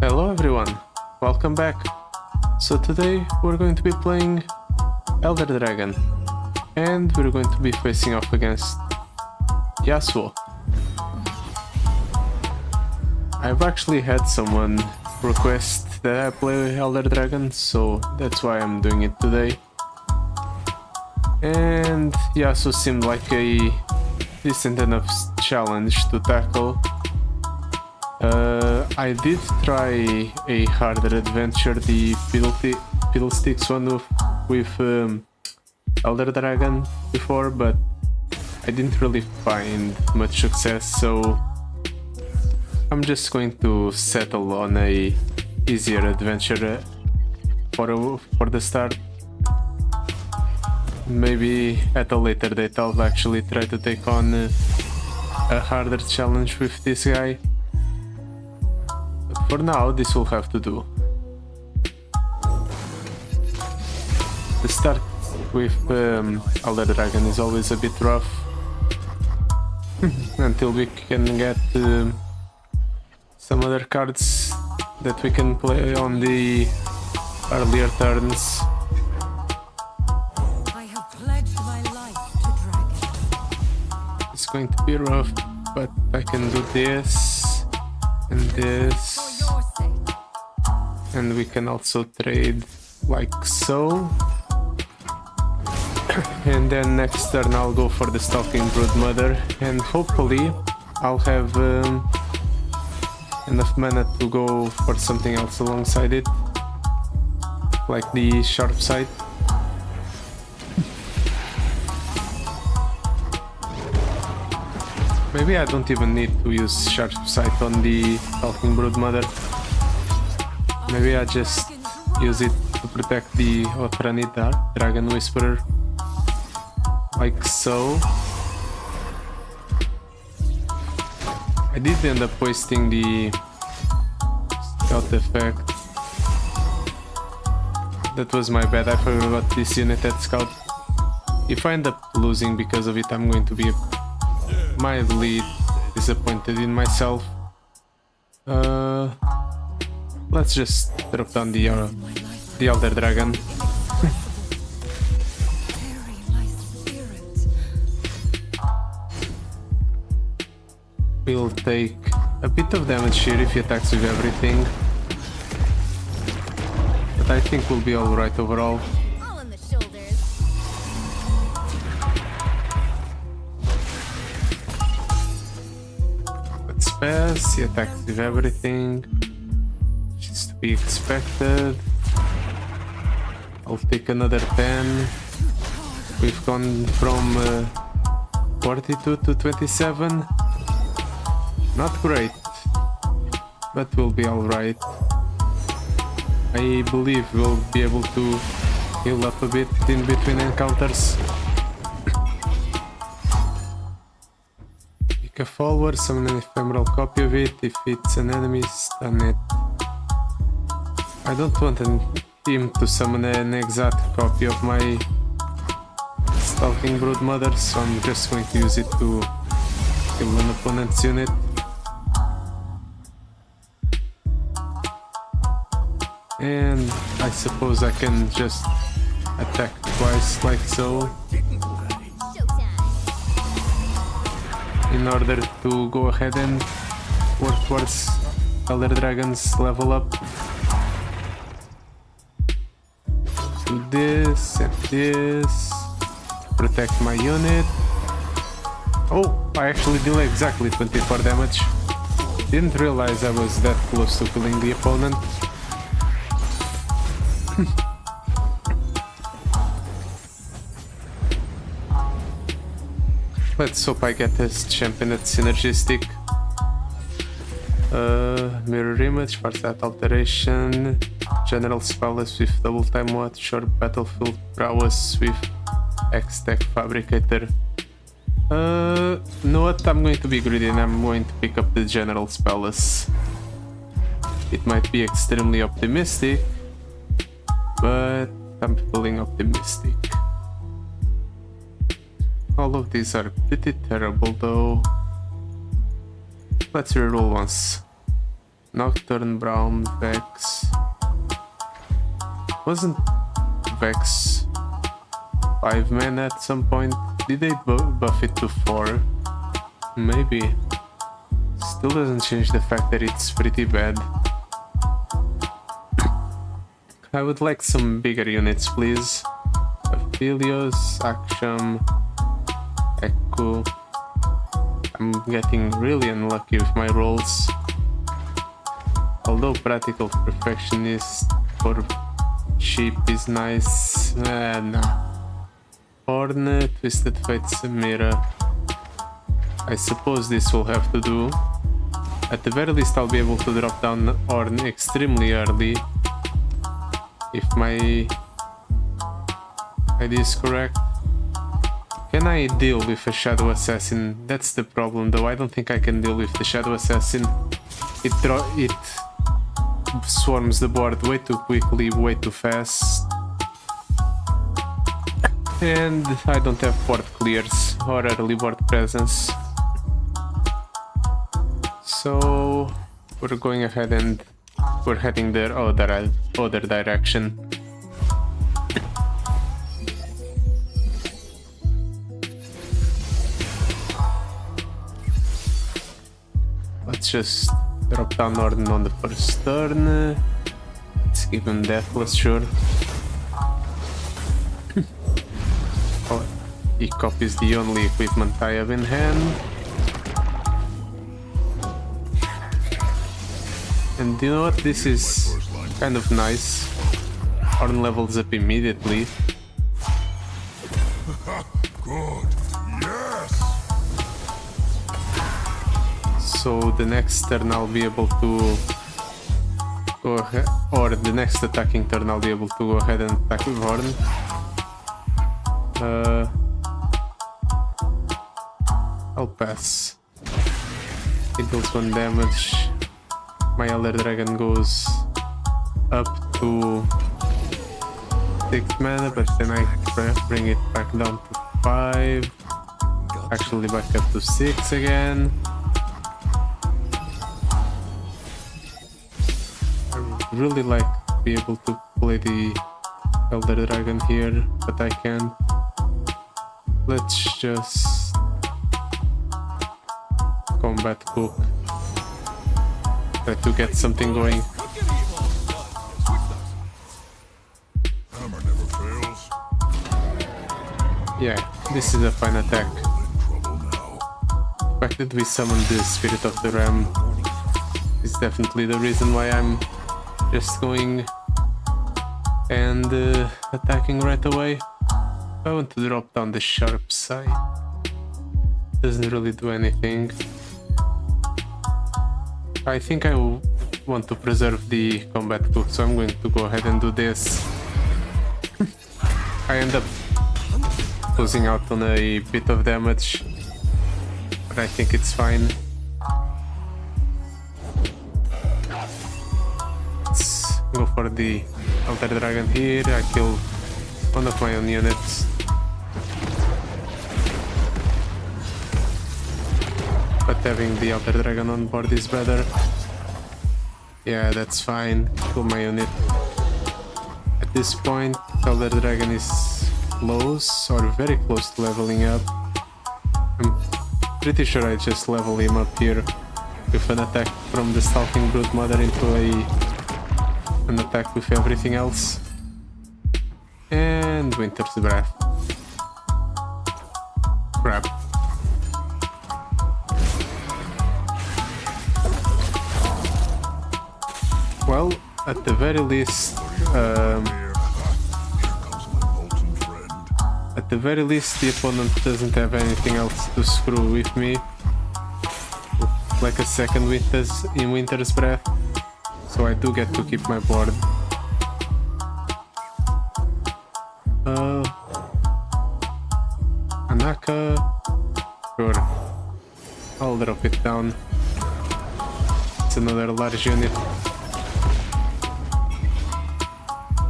Hello everyone, welcome back. So today we're going to be playing Elder Dragon and we're going to be facing off against Yasuo. I've actually had someone request that I play Elder Dragon, so that's why I'm doing it today. And Yasuo seemed like a decent enough challenge to tackle. I did try a harder adventure, the Fiddlesticks one with Elder Dragon before, but I didn't really find much success, so I'm just going to settle on a easier adventure for the start. Maybe at a later date I'll actually try to take on a harder challenge with this guy. For now, this will have to do. The start with Elder Dragon is always a bit rough until we can get some other cards that we can play on the earlier turns. I have pledged my life to Dragon. It's going to be rough, but I can do this and this. And we can also trade like so. And then next turn I'll go for the Stalking Broodmother, and hopefully I'll have enough mana to go for something else alongside it, like the Sharp Sight. Maybe I don't even need to use Sharp Sight on the Stalking Broodmother. Maybe I just use it to protect the Othrani Dragon Whisperer, like so. I did end up wasting the Scout effect. That was my bad, I forgot about this unit at Scout. If I end up losing because of it, I'm going to be mildly disappointed in myself. Let's just drop down the Elder Dragon. We'll take a bit of damage here if he attacks with everything, but I think we'll be alright overall. All in the shoulders. Let's pass, he attacks with everything. To be expected. I'll take another 10. We've gone from 42 to 27. Not great, but we'll be alright. I believe we'll be able to heal up a bit in between encounters. Pick a follower, summon an ephemeral copy of it. If it's an enemy, stun it. I don't want him to summon an exact copy of my Stalking Broodmother, so I'm just going to use it to kill an opponent's unit. And I suppose I can just attack twice, like so, in order to go ahead and work towards Elder Dragon's level up. Do this and this, protect my unit. Oh, I actually deal exactly 24 damage. Didn't realize I was that close to killing the opponent. Let's hope I get this champion that's synergistic. Mirror image, Farsight alteration, general spells with double time watch, or battlefield prowess with X-Tech Fabricator. Know what? I'm going to be greedy and I'm going to pick up the general spells. It might be extremely optimistic, but I'm feeling optimistic. All of these are pretty terrible though. Let's reroll once. Nocturne, Brown, Vex. Wasn't Vex 5 mana at some point? Did they buff it to 4? Maybe. Still doesn't change the fact that it's pretty bad. I would like some bigger units, please. Aphelios, Aksham, Echo. I'm getting really unlucky with my rolls. Although Practical Perfectionist for cheap is nice. Nah. Horn, Twisted Fate, Samira. I suppose this will have to do. At the very least, I'll be able to drop down Horn extremely early. If my idea is correct. Can I deal with a Shadow Assassin? That's the problem though. I don't think I can deal with the Shadow Assassin. It swarms the board way too quickly, way too fast. And I don't have board clears or early board presence. So we're going ahead and we're heading the other direction. Let's just drop down Orden on the first turn. Let's give him Deathless, sure. Oh, Ecop is the only equipment I have in hand. And you know what? This is kind of nice. Horn levels up immediately. Good. Yes. So the next turn I'll be able to go ahead, or the next attacking turn I'll be able to go ahead and attack with Horn. I'll pass. It deals 1 damage. My Elder Dragon goes up to 6 mana, but then I bring it back down to 5. Actually back up to 6 again. I really like to be able to play the Elder Dragon here, but I can't. Let's just combat cook. Try to get something going. Hammer never fails. Yeah, this is a fine attack. In trouble now. The fact that we summoned the Spirit of the Ram is definitely the reason why I'm just going and attacking right away. I want to drop down the Sharp Side. Doesn't really do anything. I think I want to preserve the combat cook, so I'm going to go ahead and do this. I end up losing out on a bit of damage, but I think it's fine. Let's go for the Elder Dragon here. I kill one of my own units. But having the Elder Dragon on board is better. Yeah, that's fine. Kill my unit. At this point, Elder Dragon is close or very close to leveling up. I'm pretty sure I just level him up here with an attack from the Stalking Broodmother into an attack with everything else. And Winter's Breath. Crap. Well, at the very least, the opponent doesn't have anything else to screw with me. Like a second Winter's Breath, so I do get to keep my board. Anaka, sure. I'll drop it down. It's another large unit.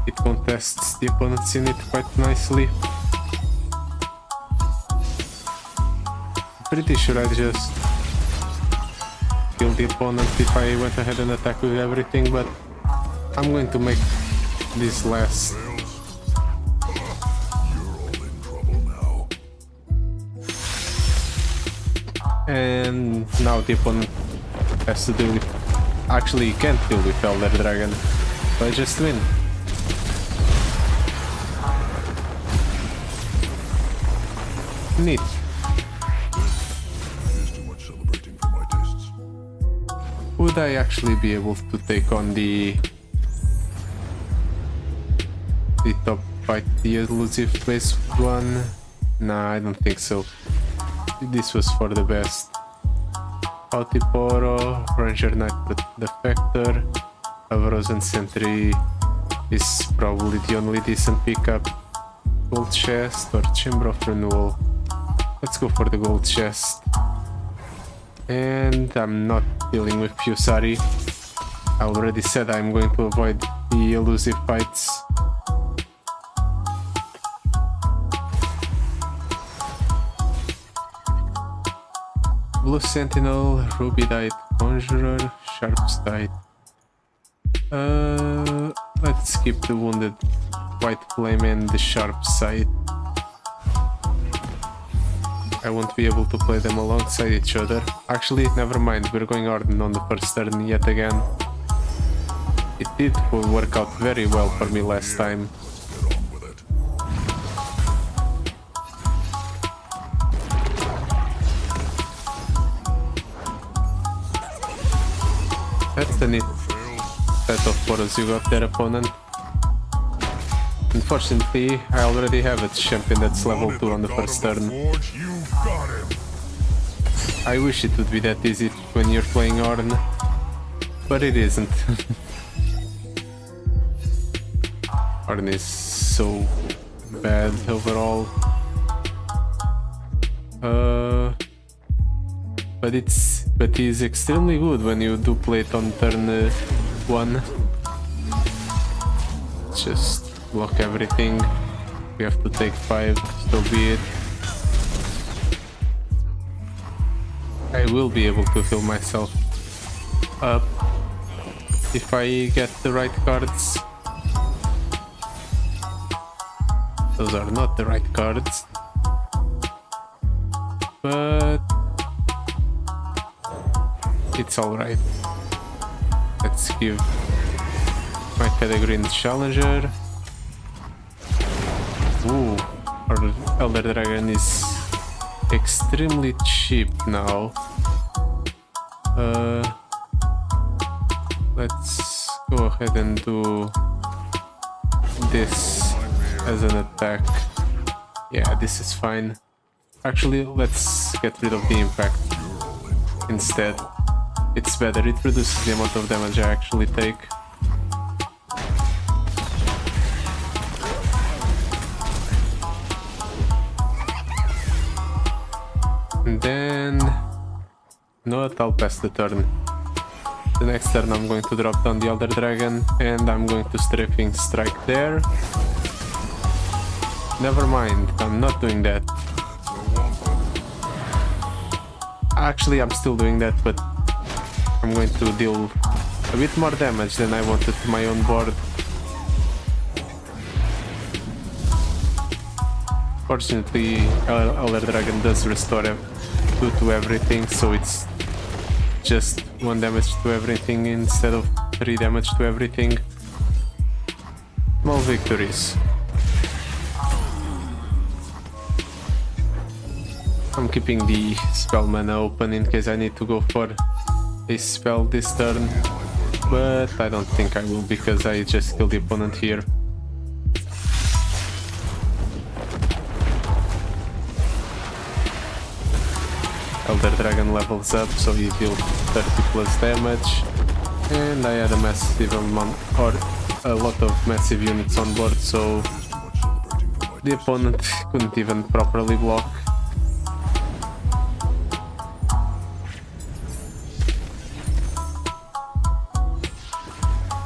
It contests the opponent's unit quite nicely. Pretty sure I just kill the opponent if I went ahead and attacked with everything, but I'm going to make this last. You're all in trouble now. And now the opponent has to deal with... Actually, he can't deal with Elder Dragon, so I just win. Neat. Here's too much celebrating for my tastes. Would I actually be able to take on the top fight, the elusive base one? Nah, I don't think so. This was for the best. Altiporo, Ranger Knight Defector, Frozen Sentry is probably the only decent pickup. Gold chest or Chamber of Renewal. Let's go for the gold chest. And I'm not dealing with Fusari. I already said I'm going to avoid the elusive fights. Blue Sentinel, Ruby Diet Conjurer, Sharps Diet. Let's skip the Wounded White Flame and the Sharp Sight. I won't be able to play them alongside each other. Actually, never mind, we're going Ardent on the first turn yet again. It did work out very well for me last time. Get on with it. That's the neat set of photos you got there, opponent. Unfortunately, I already have a champion that's level 2 on the first turn. Forge, you got him. I wish it would be that easy when you're playing Ornn, but it isn't. Ornn is so bad overall. But he's extremely good when you do play it on turn 1. Just block everything. We have to take 5, so be it. I will be able to heal myself up if I get the right cards. Those are not the right cards, but it's alright. Let's give my category in Challenger. Ooh, our Elder Dragon is extremely cheap now. Let's go ahead and do this as an attack. Yeah, this is fine. Actually, let's get rid of the impact instead. It's better, it reduces the amount of damage I actually take. And then... Not, I'll pass the turn. The next turn I'm going to drop down the Elder Dragon and I'm going to Strafing Strike there. Never mind, I'm not doing that. Actually, I'm still doing that, but I'm going to deal a bit more damage than I wanted to my own board. Fortunately, Elder Dragon does restore 2 to everything, so it's just 1 damage to everything instead of 3 damage to everything. Small victories. I'm keeping the spell mana open in case I need to go for a spell this turn, but I don't think I will because I just killed the opponent here. Elder Dragon levels up, so he deals 30 plus damage, and I had a massive amount, or a lot of massive units on board, so the opponent couldn't even properly block.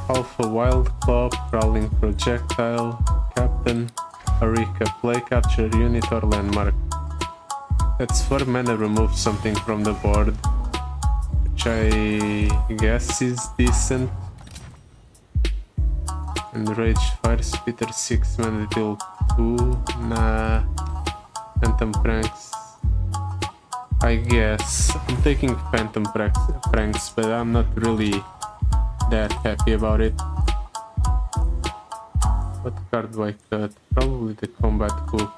Alpha Wild Claw, Prowling Projectile, Captain, Arika, Play Capture Unit or Landmark. That's 4 mana, remove something from the board. which I guess is decent. And Rage Fire Spitter 6 mana deal 2. Nah. Phantom Pranks. I guess. I'm taking Phantom Pranks, but I'm not really that happy about it. What card do I cut? Probably the Combat Cook.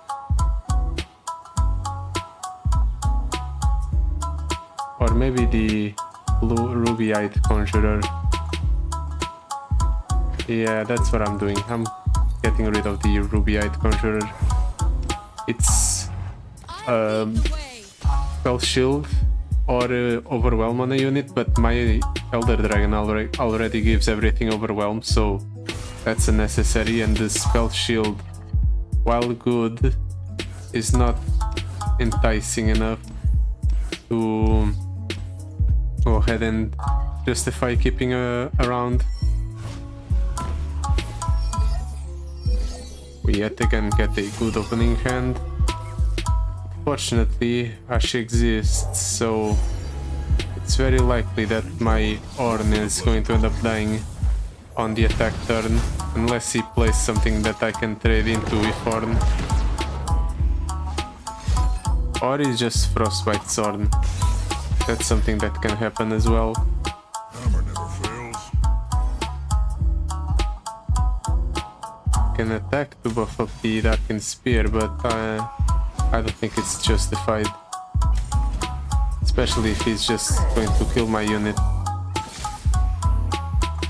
Or maybe the blue Ruby-eyed Conjurer. Yeah, that's what I'm doing. I'm getting rid of the Ruby-eyed Conjurer. It's Spell Shield or Overwhelm on a unit, but my Elder Dragon already gives everything Overwhelm, so that's unnecessary. And the Spell Shield, while good, is not enticing enough to go ahead and justify keeping around. We yet again get a good opening hand. Fortunately, Ashe exists, so it's very likely that my Ornn is going to end up dying on the attack turn, unless he plays something that I can trade into with Ornn. Or he just Frostbite's Ornn. That's something that can happen as well. Hammer never fails. Can attack to buff up the Darkened Spear, but I don't think it's justified. Especially if he's just going to kill my unit.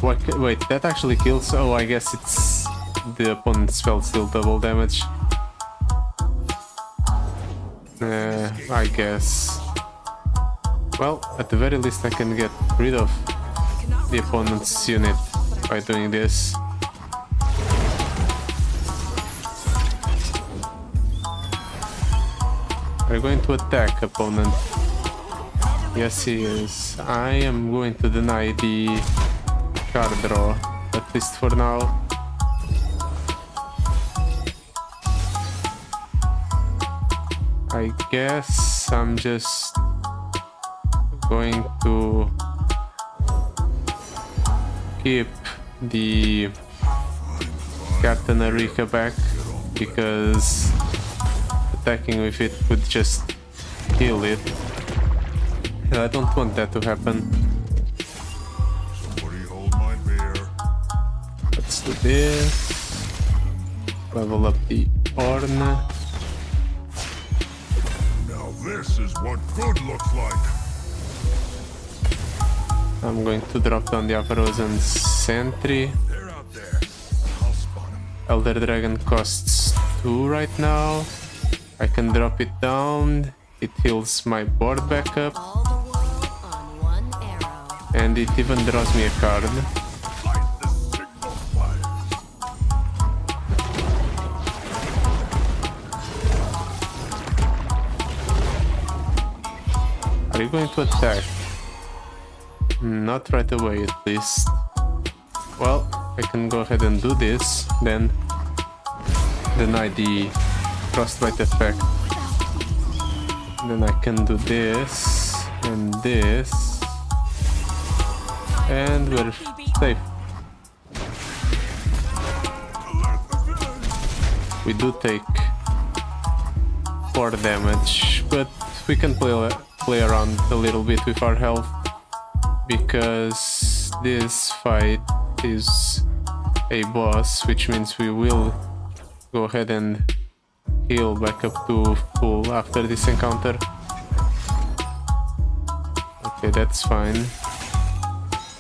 What, wait, that actually kills? Oh, I guess it's the opponent's spell still double damage. I guess. Well, at the very least I can get rid of the opponent's unit by doing this. We're going to attack, opponent. Yes, he is. I am going to deny the card draw, at least for now. I guess I'm just going to keep the Captain Arika back, because attacking with it would just kill it. And I don't want that to happen. Somebody hold my beer. Let's do this. Level up the Ornn. Now this is what good looks like. I'm going to drop down the Avarosan Sentry. They're out there. I'll spot them. Elder Dragon costs 2 right now. I can drop it down. It heals my board back up. All the world on one arrow. And it even draws me a card. Light the signal fire. Are you going to attack? Not right away, at least. Well, I can go ahead and do this, then deny the Frostbite effect. Then I can do this and this, and we're safe. We do take 4 damage, but we can play around a little bit with our health, because this fight is a boss, which means we will go ahead and heal back up to full after this encounter. Okay, that's fine.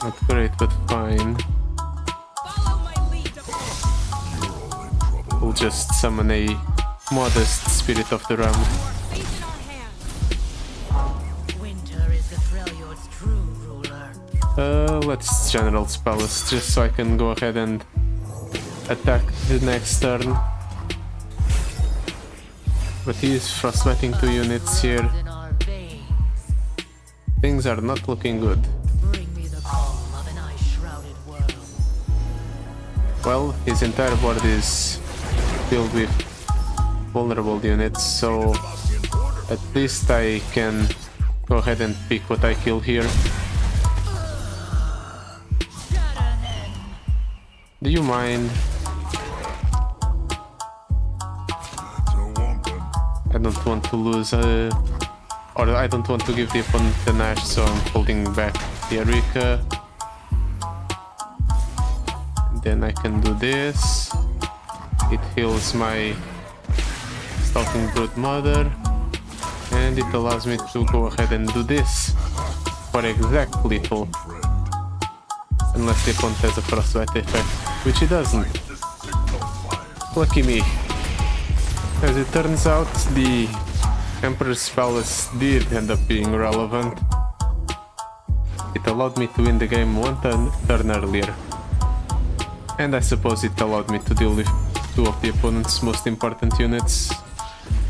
Not great, but fine. Follow my lead. You're all in trouble. We'll just summon a modest Spirit of the Ram. Fate in our hands. Winter is the Freljord's true ruler. Let's General Spellus, just so I can go ahead and attack the next turn. But he is frostbiting 2 units here. In our veins, Things are not looking good. bring me the calm of an ice-shrouded world. Well, his entire board is filled with vulnerable units, so at least I can go ahead and pick what I kill here. Do you mind? Don't want them. I don't want to lose, or I don't want to give the opponent an Ashe, so I'm holding back the Erika. Then I can do this. It heals my Stalking Brood Mother, and it allows me to go ahead and do this for exact lethal. Unless the opponent has a frostbite effect, which he doesn't. Lucky me. As it turns out, the Emperor's Palace did end up being relevant. It allowed me to win the game one turn earlier. And I suppose it allowed me to deal with two of the opponent's most important units,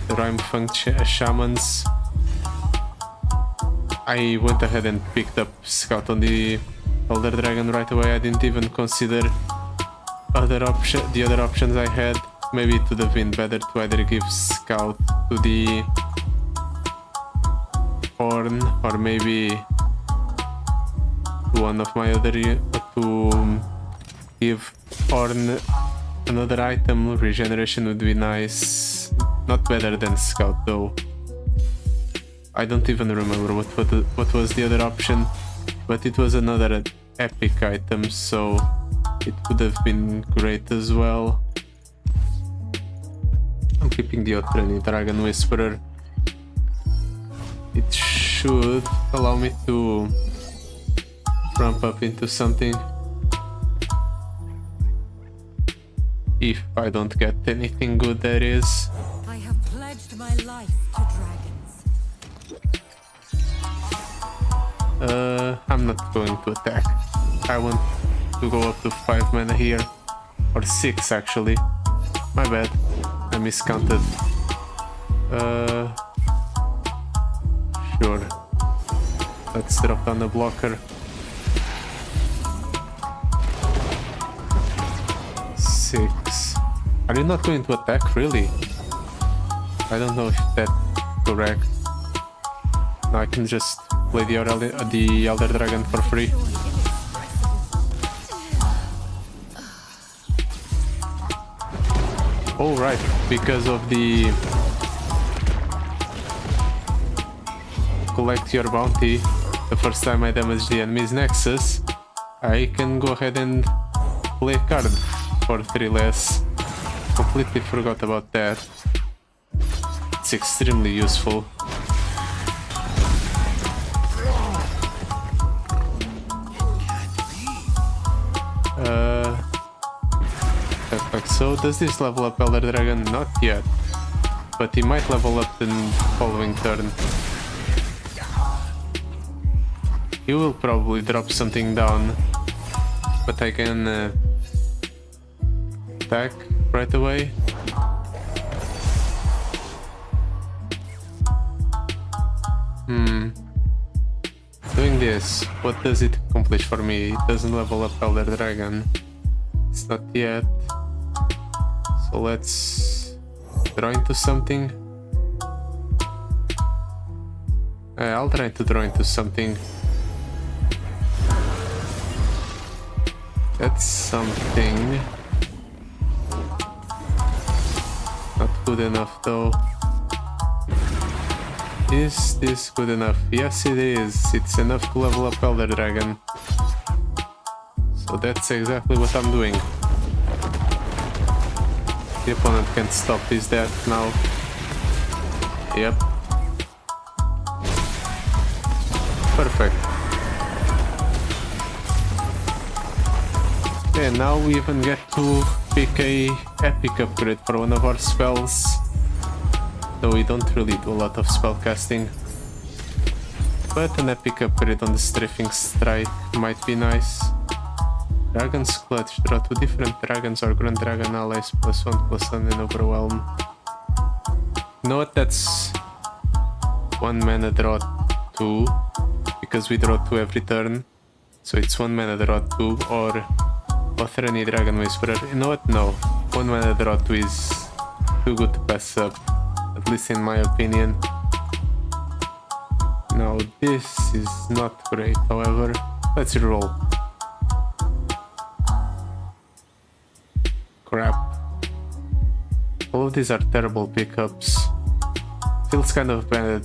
the Rhyme Funk Shamans. I went ahead and picked up Scout on the Elder Dragon right away. I didn't even consider the other options I had. Maybe it would have been better to either give Scout to the Horn, or maybe one of my other to give Horn another item. Regeneration would be nice. Not better than Scout though. I don't even remember what was the other option, but it was another epic item, so it would have been great as well. I'm keeping the Otrani Dragon Whisperer. It should allow me to ramp up into something. If I don't get anything good, that is. I have pledged my life to dragons. I'm not going to attack. I want to go up to 5 mana here. Or 6 actually. My bad. I miscounted. Sure. Let's drop down the blocker. 6. Are you not going to attack, really? I don't know if that's correct. No, I can just play the Elder Dragon for free. Oh right, because of the collect your bounty, the first time I damage the enemy's Nexus, I can go ahead and play a card for 3 less. Completely forgot about that. It's extremely useful. Like so. Does this level up Elder Dragon? Not yet. But he might level up the following turn. He will probably drop something down. But I can attack right away. Doing this, what does it accomplish for me? It doesn't level up Elder Dragon. It's not yet. So let's draw into something. I'll try to draw into something. That's something. Not good enough though. Is this good enough? Yes it is. It's enough to level up Elder Dragon. So that's exactly what I'm doing. The opponent can't stop his death now. Yep. Perfect. And now we even get to pick a epic upgrade for one of our spells. Though we don't really do a lot of spell casting. But an epic upgrade on the Strafing Strike might be nice. Dragon's Clutch. Draw 2 different dragons or Grand Dragon allies +1/+1 and Overwhelm. You know what? That's 1 mana draw 2. Because we draw 2 every turn. So it's 1 mana draw 2 or Othrani Dragon Whisperer. You know what? No. 1 mana draw 2 is too good to pass up. At least in my opinion. Now this is not great, however. Let's reroll. crap. All of these are terrible pickups. Feels kind of bad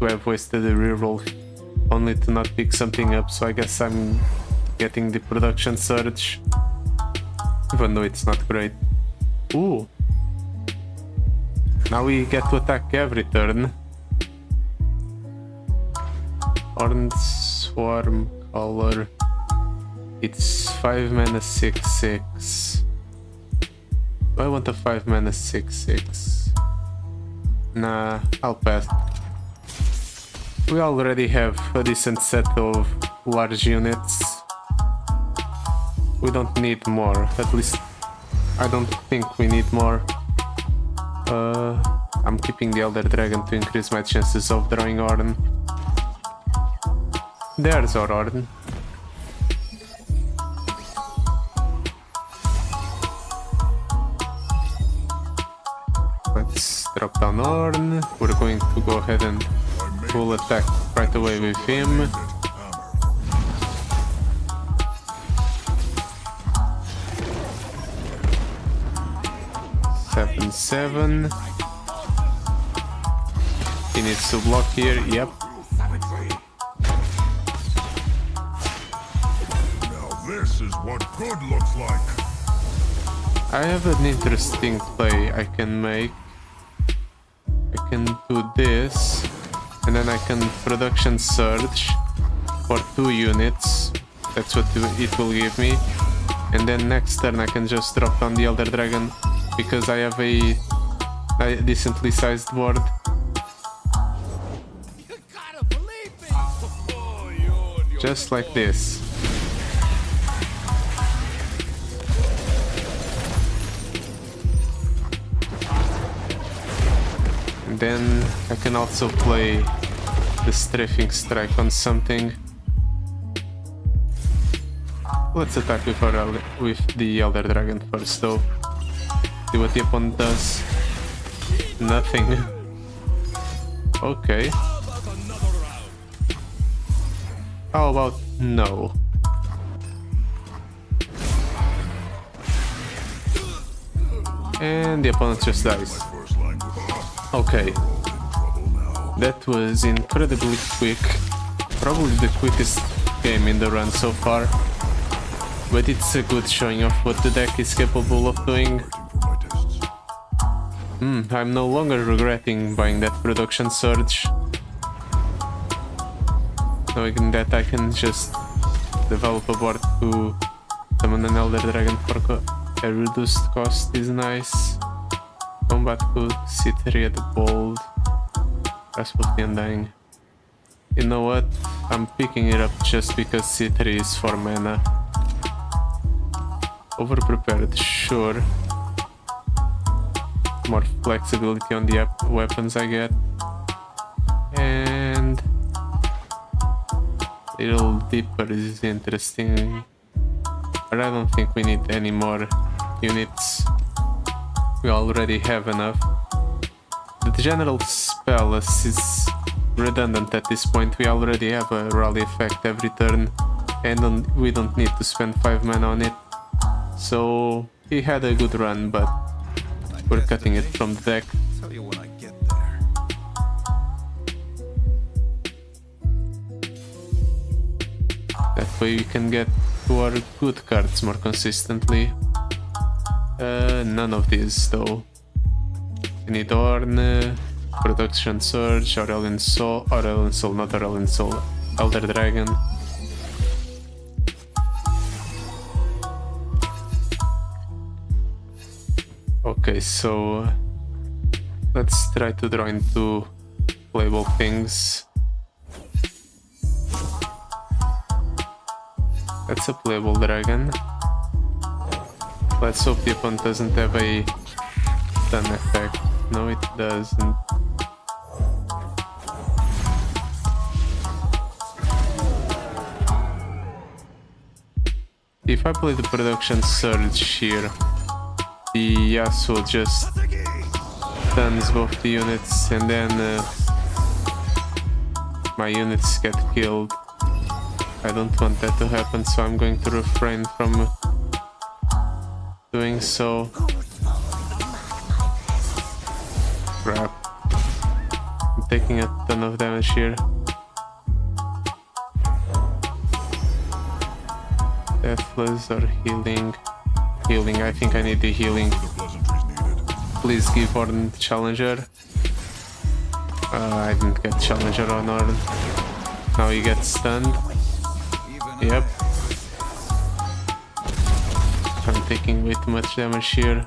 to have wasted a reroll only to not pick something up, so I guess I'm getting the production surge, even though it's not great. Ooh! Now we get to attack every turn. Orange Swarm color. It's 5 mana 6/6. Do I want a 5 mana 6/6? Nah, I'll pass. We already have a decent set of large units. We don't need more. At least I don't think we need more. I'm keeping the Elder Dragon to increase my chances of drawing Ornn. There's our Ornn. Let's drop down Ornn. We're going to go ahead and full attack right away with him. Seven. He needs to block here, yep. Now this is what good looks like. I have an interesting play I can make. I can do this, and then I can production surge for 2 units. That's what it will give me. And then next turn I can just drop down the Elder Dragon because I have a decently sized board. Just like this. And then I can also play the strafing strike on something. Let's attack with the Elder Dragon first though. See what the opponent does. Nothing. Okay. How about no? And the opponent just dies. Okay. That was incredibly quick. Probably the quickest game in the run so far. But it's a good showing of what the deck is capable of doing. I'm no longer regretting buying that production surge. Knowing that I can just develop a board to summon an Elder Dragon for a reduced cost is nice. Combat Hood, C3 at the bold. Grasp of the Undying. You know what? I'm picking it up just because C3 is 4 mana. Overprepared, sure. More flexibility on the weapons I get. And Little Deeper is interesting. But I don't think we need any more units. We already have enough. The general spell is redundant at this point. We already have a rally effect every turn. And we don't need to spend 5 mana on it. So he had a good run, but we're cutting it from the deck. Tell you when I get there. That way we can get to our good cards more consistently. None of these though. We need Ornn, Production Surge, Aurelian Soul, not Aurelian Soul, Elder Dragon. Okay, so let's try to draw into playable things. That's a playable dragon. Let's hope the opponent doesn't have a stun effect. No, it doesn't. If I play the production surge here, the Yasuo just stuns both the units and then my units get killed. I don't want that to happen, so I'm going to refrain from doing so. Crap. I'm taking a ton of damage here. Deathless or healing? Healing, I think I need the healing. The pleasantries needed. Please give Ornn the challenger. I didn't get challenger on Ornn. Now he gets stunned. Yep. I'm taking way too much damage here.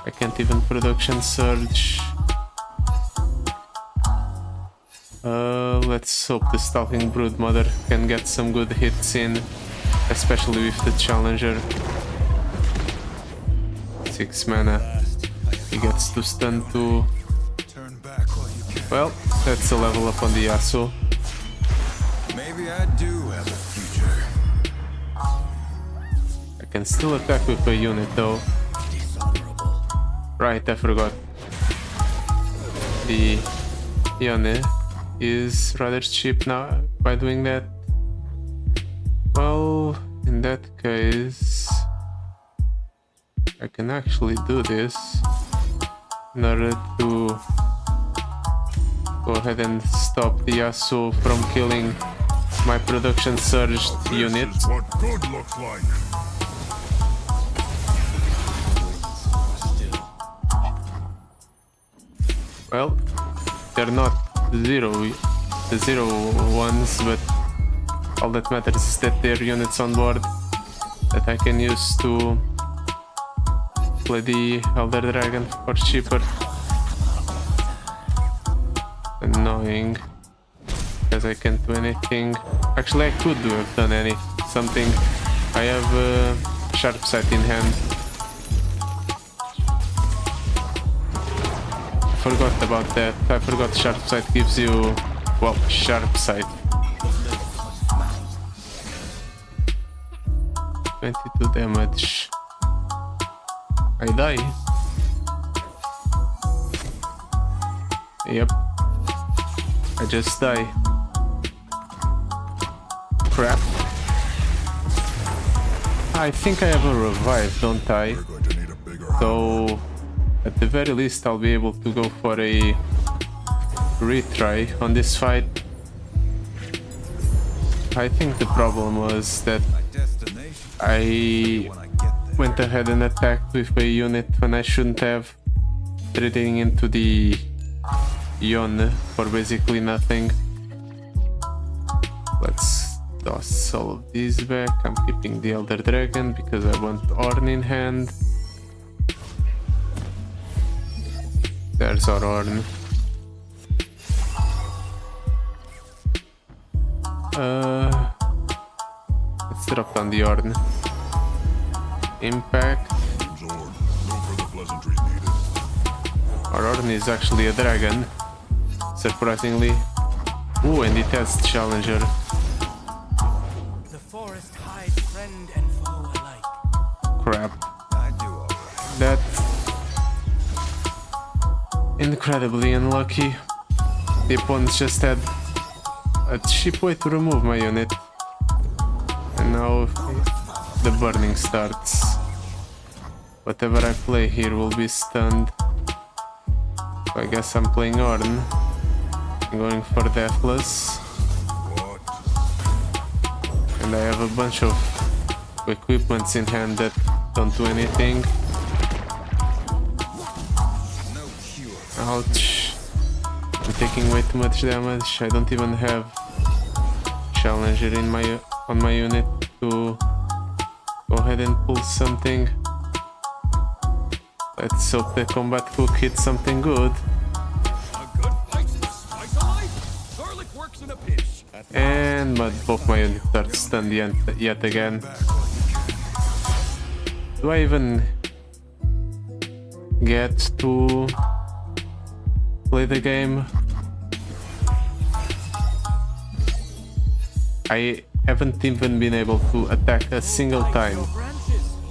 I can't even production surge. Let's hope the Stalking Broodmother can get some good hits in, especially with the challenger. 6 mana. He gets to stun too. Turn back while you can. Well, that's a level up on the Yasuo. Maybe I do have a future. I can still attack with a unit though. Dishonorable. Right, I forgot. The unit is rather cheap now by doing that. Well, in that case, I can actually do this in order to go ahead and stop the Yasuo from killing my production surged unit. This is what good looks like. Well, they're not the zero ones, but all that matters is that there are units on board that I can use to play the Elder Dragon for cheaper. Annoying, because I can't do anything. Actually, I could have done something. I have Sharp Sight in hand. Forgot about that. I forgot Sharp Sight gives you, well, Sharp Sight. 22 damage. I die. Yep. I just die. Crap. I think I have a revive, don't I? We're going to need a bigger So, at the very least, I'll be able to go for a retry on this fight. I think the problem was that destination. I When I get there. went ahead and attacked with a unit when I shouldn't have, trading into the Yon for basically nothing. Let's toss all of these back. I'm keeping the Elder Dragon because I want Ornn in hand. There's our Ornn. Let's drop down the Ornn. Impact. Zord, no further pleasantries needed. Our Ornn is actually a dragon, surprisingly. Ooh, and it has Challenger. The forest hides friend and foe alike. Crap. I do all right. That's incredibly unlucky. The opponents just had a cheap way to remove my unit. And now the burning starts. Whatever I play here will be stunned. So I guess I'm playing Ornn. I'm going for Deathless. What? And I have a bunch of equipments in hand that don't do anything. No cure. Ouch. I'm taking way too much damage. I don't even have Challenger in on my unit to go ahead and pull something. Let's hope the combat hook hits something good. A good fight's the spice of life. Garlic works in a pinch. And both my units are stunned yet again. Do I even get to play the game? I haven't even been able to attack a single time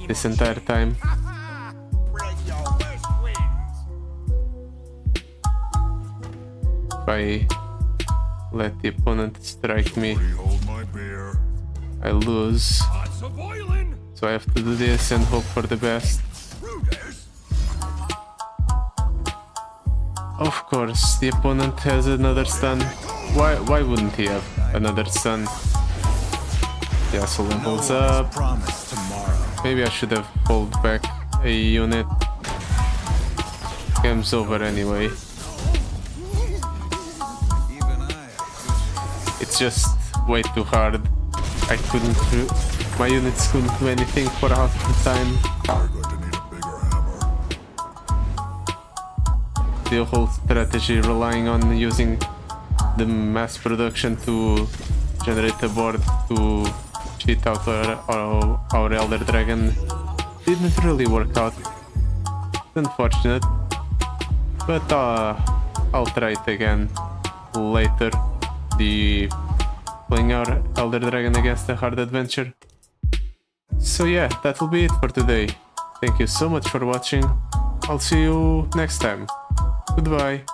this entire time. Bring your west winds. If I let the opponent strike me, Hold my beer. I lose. Pots a boiling. So I have to do this and hope for the best. Of course, the opponent has another stun. Why wouldn't he have another stun? Yasuo levels up. Promise tomorrow. Maybe I should have pulled back a unit. Game's over anyway. Even I. It's just way too hard. I couldn't do... My units couldn't do anything for half the time. You're going to need a bigger hammer. The whole strategy relying on using the mass production to generate a board to cheat out our Elder Dragon didn't really work out. Unfortunate. But I'll try it again later. Playing our Elder Dragon against a hard adventure. So yeah, that'll be it for today. Thank you so much for watching. I'll see you next time. Goodbye.